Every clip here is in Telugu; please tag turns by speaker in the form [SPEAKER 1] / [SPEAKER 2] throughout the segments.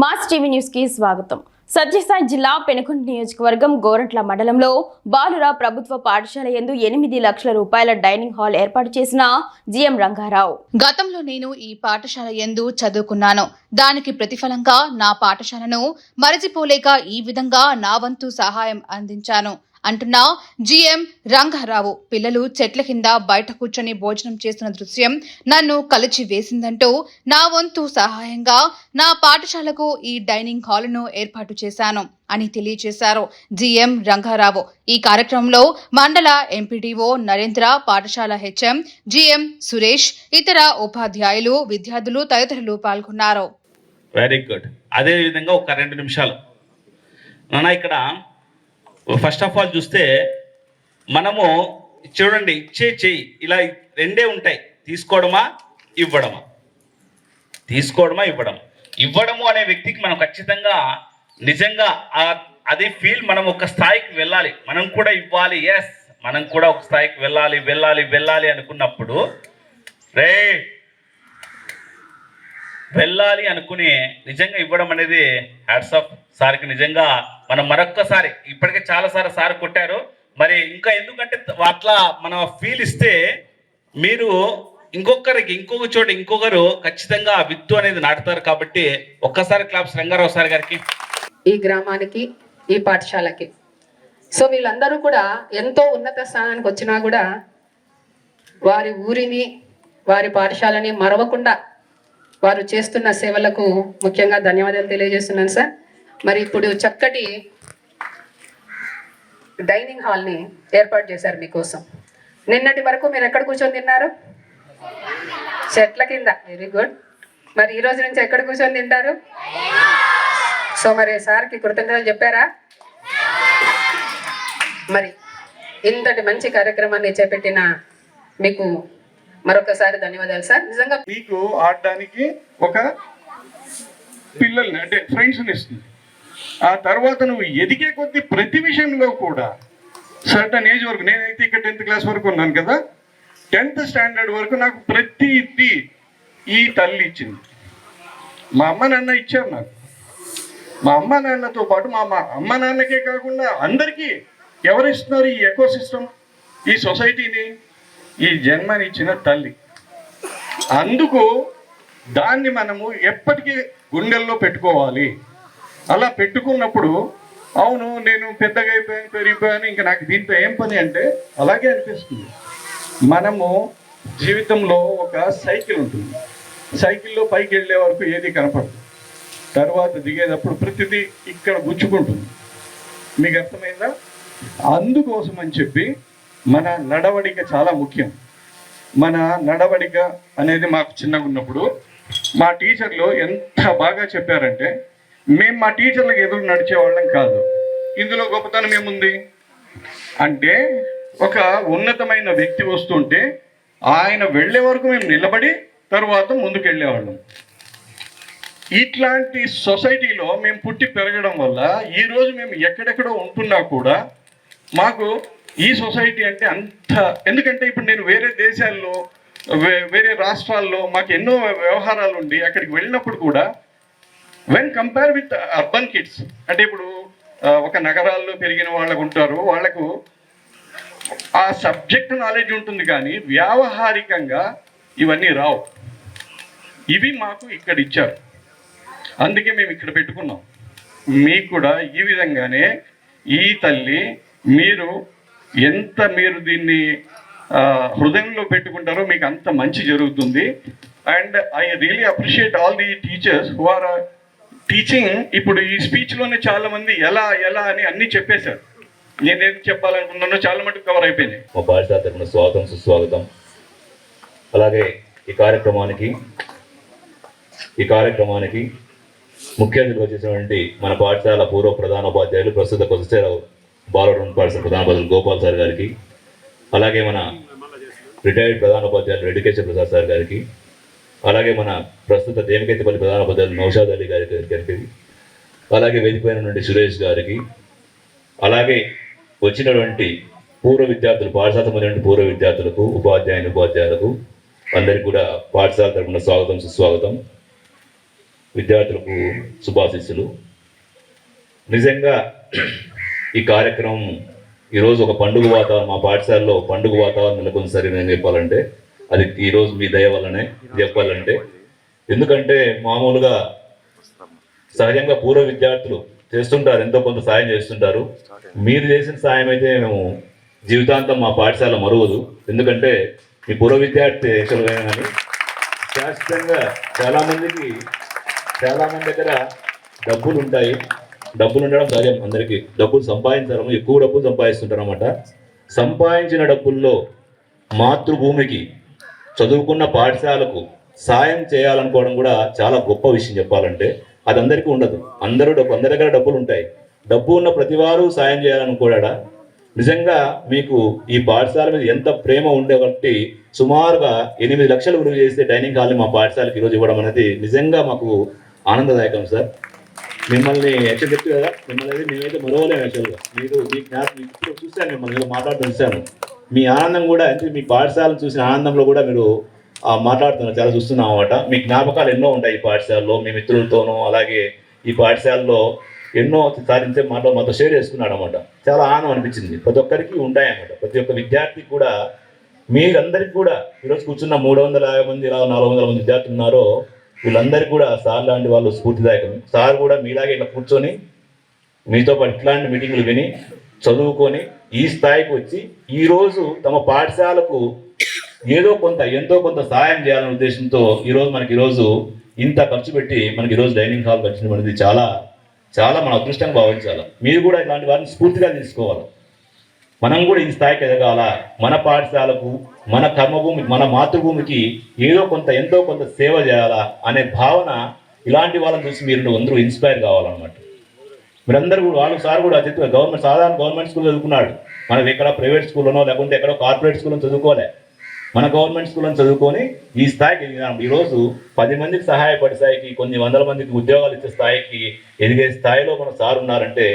[SPEAKER 1] మాస్ టీవీ న్యూస్ కి స్వాగతం. సత్యసాయి జిల్లా పెనుకొండ నియోజకవర్గం గోరంట్ల మండలంలో బాలుర ప్రభుత్వ పాఠశాల యందు 8 లక్షల రూపాయల డైనింగ్ హాల్ ఏర్పాటు చేసిన జిఎం రంగారావు.
[SPEAKER 2] గతంలో నేను ఈ పాఠశాల యందు చదువుకున్నాను. దానికి ప్రతిఫలంగా నా పాఠశాలను మరచిపోలేక ఈ విధంగా నా వంతు సహాయం అందించాను అంటున్న జిఎం రంగారావు. పిల్లలు చెట్ల కింద బయట కూర్చొని భోజనం చేస్తున్న దృశ్యం నన్ను కలిచి వేసిందంటూ నా వంతు సహాయంగా నా పాఠశాలకు ఈ డైనింగ్ హాల్ను ఏర్పాటు చేశాను అని తెలియజేశారు జిఎం రంగారావు. ఈ కార్యక్రమంలో మండల ఎంపీడీఓ నరేంద్ర, పాఠశాల హెచ్ఎం జిఎం సురేష్, ఇతర ఉపాధ్యాయులు, విద్యార్థులు తదితరులు పాల్గొన్నారు.
[SPEAKER 3] Very good. అదే విధంగా ఒక 2 నిమిషాలు నాన్న ఇక్కడ ఫస్ట్ ఆఫ్ ఆల్ చూస్తే మనము చూడండి, ఇచ్చే చెయ్యి ఇలా రెండే ఉంటాయి, తీసుకోవడమా ఇవ్వడమా. తీసుకోవడమా ఇవ్వడము అనే వ్యక్తికి మనం ఖచ్చితంగా నిజంగా అదే ఫీల్ మనం ఒక స్థాయికి వెళ్ళాలి, మనం కూడా ఇవ్వాలి. ఎస్, మనం కూడా ఒక స్థాయికి వెళ్ళాలి అనుకున్నప్పుడు వెళ్ళాలి అనుకుని నిజంగా ఇవ్వడం అనేది హ్యాట్స్ ఆఫ్ సార్కి. నిజంగా మనం మరొక్కసారి, ఇప్పటికే చాలాసార్లు సార్ కొట్టారు, మరి ఇంకా ఎందుకంటే అట్లా మనం ఫీల్ ఇస్తే మీరు ఇంకొక చోట ఇంకొకరు ఖచ్చితంగా విత్తు అనేది నాటుతారు. కాబట్టి ఒక్కసారి క్లాప్స్ రంగారావు సార్ గారికి,
[SPEAKER 4] ఈ గ్రామానికి, ఈ పాఠశాలకి. సో వీళ్ళందరూ కూడా ఎంతో ఉన్నత స్థానానికి వచ్చినా కూడా వారి ఊరిని, వారి పాఠశాలని మరవకుండా వారు చేస్తున్న సేవలకు ముఖ్యంగా ధన్యవాదాలు తెలియజేస్తున్నాను సార్. మరి ఇప్పుడు చక్కటి డైనింగ్ హాల్ని ఏర్పాటు చేశారు మీకోసం. నిన్నటి వరకు మీరు ఎక్కడ కూర్చొని తిన్నారు? చెట్ల కింద. Very good. మరి ఈ రోజు నుంచి ఎక్కడ కూర్చొని తింటారు? సో మరి సార్కి కృతజ్ఞతలు చెప్పారా? మరి ఇంతటి మంచి కార్యక్రమాన్ని చేపట్టిన మీకు మరొకసారి ధన్యవాదాలు సార్. నిజంగా
[SPEAKER 5] మీకు ఆడడానికి ఒక పిల్లల్ని అంటే ఫ్రెండ్స్ని ఇస్తుంది. ఆ తర్వాత నువ్వు ఎదిగే కొద్దీ ప్రతి విషయంలో కూడా సర్టన్ ఏజ్ వరకు, నేనైతే ఇక్కడ 10th క్లాస్ వరకు ఉన్నాను కదా, 10th స్టాండర్డ్ వరకు నాకు ప్రతిదీ ఈ తల్లి ఇచ్చింది. మా అమ్మ నాన్న ఇచ్చారు నాకు. మా అమ్మ నాన్నతో పాటు మా అమ్మ నాన్నకే కాకుండా అందరికీ ఎవరు ఇస్తున్నారు? ఈ ఎకో సిస్టమ్, ఈ సొసైటీని, ఈ జన్మనిచ్చిన తల్లి. అందుకు దాన్ని మనము ఎప్పటికీ గుండెల్లో పెట్టుకోవాలి. అలా పెట్టుకున్నప్పుడు అవును నేను పెద్దగా అయిపోయాను, పెరిగిపోయాను, ఇంకా నాకు దీంతో ఏం పని అంటే అలాగే అనిపిస్తుంది. మనము జీవితంలో ఒక సైకిల్ ఉంటుంది. సైకిల్లో పైకి వెళ్ళే వరకు ఏది కనపడదు, తర్వాత దిగేటప్పుడు ప్రతిదీ ఇక్కడ గుచ్చుకుంటుంది. మీకు అర్థమైందా? అందుకోసం అని చెప్పి మన నడవడిక చాలా ముఖ్యం. మన నడవడిక అనేది మాకు చిన్నగా ఉన్నప్పుడు మా టీచర్లు ఎంత బాగా చెప్పారంటే, మేము మా టీచర్లకు ఎదురు నడిచేవాళ్ళం కాదు. ఇందులో గొప్పతనం ఏముంది అంటే, ఒక ఉన్నతమైన వ్యక్తి వస్తుంటే ఆయన వెళ్ళే వరకు మేము నిలబడి తర్వాత ముందుకు వెళ్ళేవాళ్ళం. ఇట్లాంటి సొసైటీలో మేము పుట్టి పెరగడం వల్ల ఈరోజు మేము ఎక్కడెక్కడో ఉంటున్నా కూడా మాకు ఈ సొసైటీ అంటే అంత, ఎందుకంటే ఇప్పుడు నేను వేరే దేశాల్లో, వేరే రాష్ట్రాల్లో మాకు ఎన్నో వ్యవహారాలు ఉండి అక్కడికి వెళ్ళినప్పుడు కూడా when compare with urban kids, అంటే ఇప్పుడు ఒక నగరాల్లో పెరిగిన వాళ్ళకు ఉంటారు, వాళ్ళకు ఆ సబ్జెక్ట్ నాలెడ్జ్ ఉంటుంది కానీ వ్యావహారికంగా ఇవన్నీ రావు. ఇవి మాకు ఇక్కడ ఇచ్చారు, అందుకే మేము ఇక్కడ పెట్టుకున్నాం. మీకు కూడా ఈ విధంగానే ఈ తల్లి, మీరు దీన్ని హృదయంలో పెట్టుకుంటారో మీకు అంత మంచి జరుగుతుంది. And I really appreciate all the teachers who are teaching. ఇప్పుడు ఈ స్పీచ్లోనే చాలా మంది ఎలా అని అన్నీ చెప్పేశారు. నేనేం చెప్పాలనుకున్నానో చాలా మటుకు కవర్ అయిపోయినాయి.
[SPEAKER 6] మా పాఠశాల తరఫున స్వాగతం, సుస్వాగతం. అలాగే ఈ కార్యక్రమానికి ముఖ్య అతిథిగా వచ్చేసినటువంటి మన పాఠశాల పూర్వ ప్రధానోపాధ్యాయులు, ప్రస్తుత కొససేరావు బాలవరం పాఠశాల ప్రధానోపాధ్యాయులు గోపాల్ సార్ గారికి, అలాగే మన రిటైర్డ్ ప్రధానోపాధ్యాయులు రెడ్డికేశ్వర ప్రసాద్ సార్ గారికి, అలాగే మన ప్రస్తుత దేవికెత్తిపల్లి ప్రధానోపాధ్యాయులు నౌషాద్ అలీ గారికి, అలాగే వేదికపైన నుండి సురేష్ గారికి, అలాగే వచ్చినటువంటి పూర్వ విద్యార్థులు, పాఠశాల సంబంధించిన పూర్వ విద్యార్థులకు, ఉపాధ్యాయులకు అందరికీ కూడా పాఠశాల తరఫున స్వాగతం, సుస్వాగతం. విద్యార్థులకు శుభాశీస్సులు. నిజంగా ఈ కార్యక్రమం ఈరోజు ఒక పండుగ వాతావరణం, మా పాఠశాలలో పండుగ వాతావరణం నెలకొంది సరే నేను చెప్పాలంటే అది ఈరోజు మీ దయ వల్లనే చెప్పాలంటే. ఎందుకంటే మామూలుగా సహజంగా పూర్వ విద్యార్థులు చేస్తుంటారు, ఎంతో కొంత సాయం చేస్తుంటారు. మీరు చేసిన సాయం అయితే మేము జీవితాంతం మా పాఠశాల మరువదు. ఎందుకంటే మీ పూర్వ విద్యార్థి యాక్చువల్గా కానీ శాశ్వతంగా చాలామంది దగ్గర డబ్బులు ఉంటాయి, డబ్బులు ఉండడం సహజం, అందరికీ డబ్బులు సంపాదించడం, ఎక్కువ డబ్బులు సంపాదిస్తుంటారు అన్నమాట. సంపాదించిన డబ్బుల్లో మాతృభూమికి, చదువుకున్న పాఠశాలకు సాయం చేయాలనుకోవడం కూడా చాలా గొప్ప విషయం చెప్పాలంటే. అది అందరికీ ఉండదు. అందరి దగ్గర డబ్బులు ఉంటాయి, డబ్బు ఉన్న ప్రతి వారు సాయం చేయాలనుకోడా. నిజంగా మీకు ఈ పాఠశాల మీద ఎంత ప్రేమ ఉండే బట్టి సుమారుగా 8 లక్షలు విలువ చేసే డైనింగ్ హాల్ని మా పాఠశాలకు ఈరోజు ఇవ్వడం అనేది నిజంగా మాకు ఆనందదాయకం సార్. మిమ్మల్ని యాక్చువల్ చెప్తే కదా, మిమ్మల్ని మేమైతే మరవలేము. యాక్చువల్గా మీ ఇప్పుడు చూశాను, మిమ్మల్ని మాట్లాడుతూ చూశాను. మీ ఆనందం కూడా అంటే మీ పాఠశాలను చూసిన ఆనందంలో కూడా మీరు మాట్లాడుతున్నారు, చాలా చూస్తున్నాం అన్నమాట. మీ జ్ఞాపకాలు ఎన్నో ఉంటాయి ఈ పాఠశాలలో, మీ మిత్రులతోనూ. అలాగే ఈ పాఠశాలలో ఎన్నో సాధించే మాటలు మాతో షేర్ చేసుకున్నాడు అన్నమాట. చాలా ఆనందం అనిపించింది. ప్రతి ఒక్కరికి ఉంటాయన్నమాట. ప్రతి ఒక్క విద్యార్థి కూడా, మీరందరికీ కూడా ఈరోజు కూర్చున్న 350 మంది, ఇలా 400 మంది విద్యార్థులు ఉన్నారో వీళ్ళందరికీ కూడా సార్ లాంటి వాళ్ళు స్ఫూర్తిదాయకం. సార్ కూడా మీలాగే ఇట్లా కూర్చొని మీతో పాటు ఇట్లాంటి మీటింగ్లు విని చదువుకొని ఈ స్థాయికి వచ్చి ఈరోజు తమ పాఠశాలకు ఎంతో కొంత సహాయం చేయాలనే ఉద్దేశంతో ఈరోజు ఇంత ఖర్చు పెట్టి మనకి ఈరోజు డైనింగ్ హాల్ ఖర్చు అనేది చాలా చాలా మన అదృష్టంగా భావించాలి. మీరు కూడా ఇలాంటి వారిని స్ఫూర్తిగా తీసుకోవాలి. మనం కూడా ఈ స్థాయికి ఎదగాల, మన పాఠశాలకు, మన కర్మభూమికి, మన మాతృభూమికి ఎంతో కొంత సేవ చేయాలా అనే భావన, ఇలాంటి వాళ్ళని చూసి మీరు అందరూ ఇన్స్పైర్ కావాలన్నమాట. మీరందరూ కూడా, సార్ కూడా సాధారణ గవర్నమెంట్ స్కూల్ చదువుకున్నాడు. మనం ఎక్కడ ప్రైవేట్ స్కూల్లోనో లేకుంటే ఎక్కడో కార్పొరేట్ స్కూల్లో చదువుకోలే. మన గవర్నమెంట్ స్కూల్లో చదువుకొని ఈ స్థాయికి ఎదిగినాం. ఈరోజు 10 మందికి సహాయపడే స్థాయికి, కొన్ని వందల మందికి ఉద్యోగాలు ఇచ్చే స్థాయికి ఎదిగే స్థాయిలో మన సార్ ఉన్నారంటే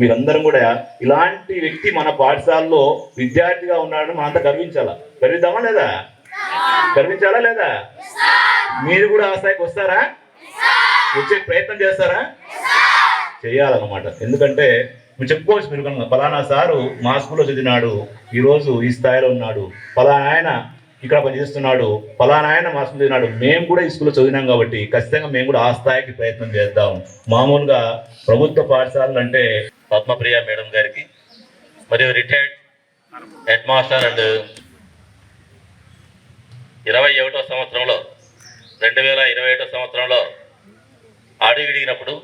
[SPEAKER 6] మీరందరం కూడా ఇలాంటి వ్యక్తి మన పాఠశాలలో విద్యార్థిగా ఉన్నాడని మనంతా గర్వించాలా. గర్విద్దామా లేదా? గర్వించాలా లేదా? మీరు కూడా ఆ స్థాయికి వస్తారా? వచ్చే ప్రయత్నం చేస్తారా? చేయాలన్నమాట. ఎందుకంటే మీరు చెప్పుకోవచ్చు, మీరు కనుక ఫలానా సారు మా స్కూల్లో చదివినాడు, ఈరోజు ఈ స్థాయిలో ఉన్నాడు, ఫలానా ఆయన ఇక్కడ పనిచేస్తున్నాడు, ఫలానా ఆయన మా స్కూల్లో చదివినాడు, మేము కూడా ఈ స్కూల్లో చదివినాం కాబట్టి ఖచ్చితంగా మేము కూడా ఆ స్థాయికి ప్రయత్నం చేద్దాం. మామూలుగా ప్రభుత్వ పాఠశాలలు అంటే పద్మప్రియ మేడం గారికి మరియు రిటైర్డ్ హెడ్ మాస్టర్ అండ్ 21వ సంవత్సరంలో 2021 సంవత్సరంలో అడుగుడిగినప్పుడు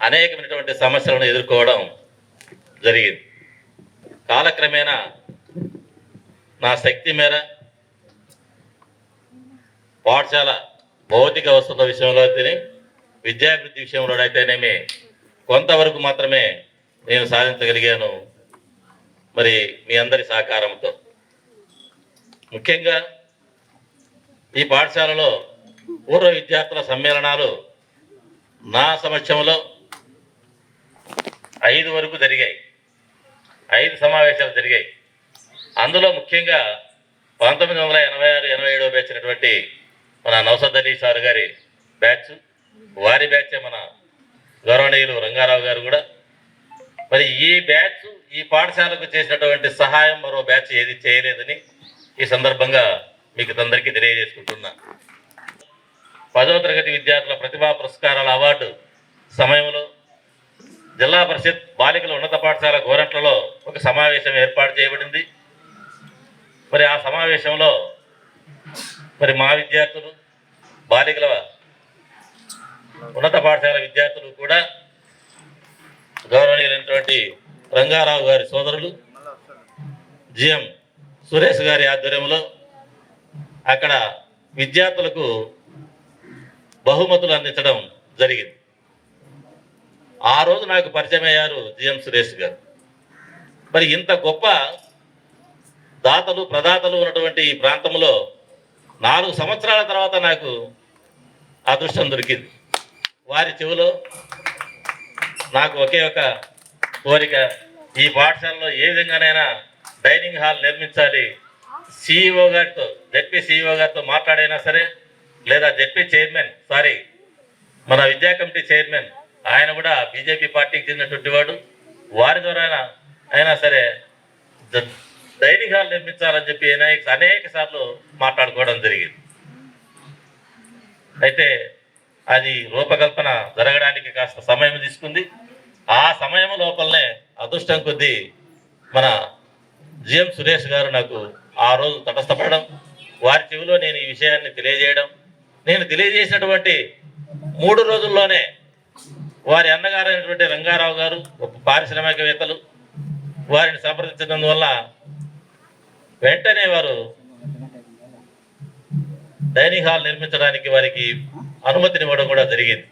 [SPEAKER 6] అనేకమైనటువంటి సమస్యలను ఎదుర్కోవడం జరిగింది. కాలక్రమేణా నా శక్తి మేర పాఠశాల భౌతిక వసతుల విషయంలో అయితేనే, విద్యాభివృద్ధి విషయంలో అయితేనేమి కొంతవరకు మాత్రమే నేను సాధించగలిగాను. మరి మీ అందరి సహకారంతో ముఖ్యంగా ఈ పాఠశాలలో పూర్వ విద్యార్థుల సమ్మేళనాలు నా సమక్షంలో 5 వరకు జరిగాయి. 5 సమావేశాలు జరిగాయి. అందులో ముఖ్యంగా 1986-87 బ్యాచ్చినటువంటి మన నౌసద్ అలీ సార్ గారి బ్యాచ్, వారి బ్యాచే మన గౌరవనీయులు రంగారావు గారు కూడా. మరి ఈ బ్యాచ్ ఈ పాఠశాలకు చేసినటువంటి సహాయం మరో బ్యాచ్ ఏది చేయలేదని ఈ సందర్భంగా మీకు అందరికీ తెలియజేసుకుంటున్నా. 10వ తరగతి విద్యార్థుల ప్రతిభా పురస్కారాల అవార్డు సమయంలో జిల్లా పరిషత్ బాలికల ఉన్నత పాఠశాల గోరంట్లలో ఒక సమావేశం ఏర్పాటు చేయబడింది. మరి ఆ సమావేశంలో మరి మా విద్యార్థులు, బాలికల ఉన్నత పాఠశాల విద్యార్థులు కూడా గౌరవనీయులైనటువంటి రంగారావు గారి సోదరులు జిఎం సురేష్ గారి ఆధ్వర్యంలో అక్కడ విద్యార్థులకు బహుమతులు అందించడం జరిగింది. ఆ రోజు నాకు పరిచయం అయ్యారు జిఎం సురేష్ గారు. మరి ఇంత గొప్ప దాతలు ప్రదాతలు ఉన్నటువంటి ఈ ప్రాంతంలో 4 సంవత్సరాల తర్వాత నాకు అదృష్టం దొరికింది. వారి చెవిలో నాకు ఒకే ఒక కోరిక, ఈ పాఠశాలలో ఏ విధంగానైనా డైనింగ్ హాల్ నిర్మించాలి. సిఇఓ గారితో, జెడ్పీ సిఇఓ గారితో మాట్లాడైనా సరే, లేదా జెడ్పీ
[SPEAKER 7] మన విద్యా కమిటీ చైర్మన్ ఆయన కూడా బీజేపీ పార్టీకి చెందినటువంటి వాడు. వారి ద్వారా అయినా సరే డైనింగ్ హాల్ నిర్మించాలని చెప్పి అనేక సార్లు మాట్లాడుకోవడం జరిగింది. అయితే అది రూపకల్పన జరగడానికి కాస్త సమయం తీసుకుంది. ఆ సమయం లోపలనే అదృష్టం కొద్దీ మన జిఎం సురేష్ గారు నాకు ఆ రోజు తటస్థపడడం, వారి చెవిలో నేను ఈ విషయాన్ని తెలియజేయడం, నేను తెలియజేసినటువంటి 3 రోజుల్లోనే వారి అన్నగారు అయినటువంటి రంగారావు గారు పారిశ్రామికవేత్తలు వారిని సంప్రదించినందువల్ల వెంటనే వారు డైనింగ్ హాల్ నిర్మించడానికి వారికి అనుమతినివ్వడం కూడా జరిగింది.